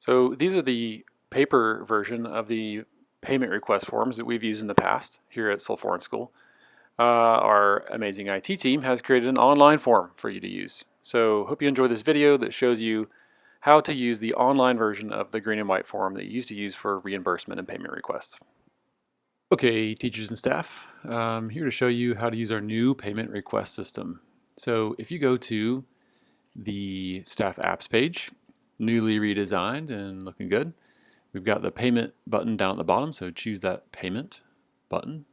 So these are the paper version of the payment request forms that we've used in the past here at Sulforan School. Our amazing IT team has created an online form for you to use. So hope you enjoy this video that shows you how to use the online version of the green and white form that you used to use for reimbursement and payment requests. Okay, teachers and staff, I'm here to show you how to use our new payment request system. So if you go to the staff apps page, newly redesigned and looking good, we've got the payment button down at the bottom, so choose that payment button.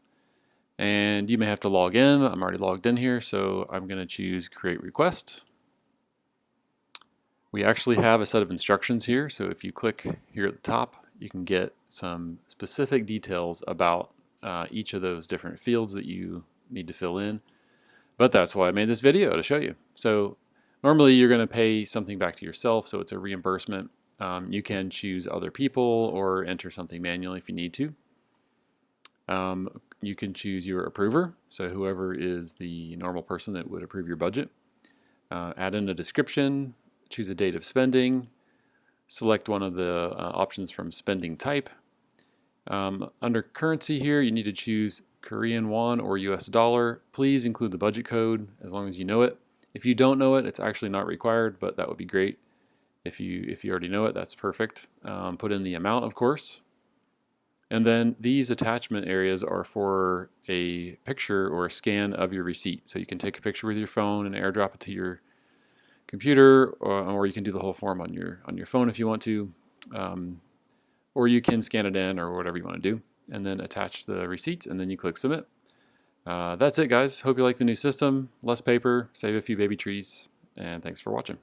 And you may have to log in. I'm already logged in here, so I'm going to choose create request. We actually have a set of instructions here, so if you click here at the top, you can get some specific details about each of those different fields that you need to fill in. But that's why I made this video, to show you. So normally you're going to pay something back to yourself, so it's a reimbursement. You can choose other people or enter something manually if you need to. You can choose your approver, so whoever is the normal person that would approve your budget. Add in a description, choose a date of spending, select one of the options from spending type. Under currency here, you need to choose Korean won or US dollar. Please include the budget code as long as you know it. If you don't know it, it's actually not required, but that would be great. If you already know it, that's perfect. Put in the amount, of course. And then these attachment areas are for a picture or a scan of your receipt. So you can take a picture with your phone and airdrop it to your computer, or you can do the whole form on your phone if you want to. Or you can scan it in or whatever you want to do, and then attach the receipts, and then you click submit. That's it, guys. Hope you like the new system. Less paper, save a few baby trees, and thanks for watching.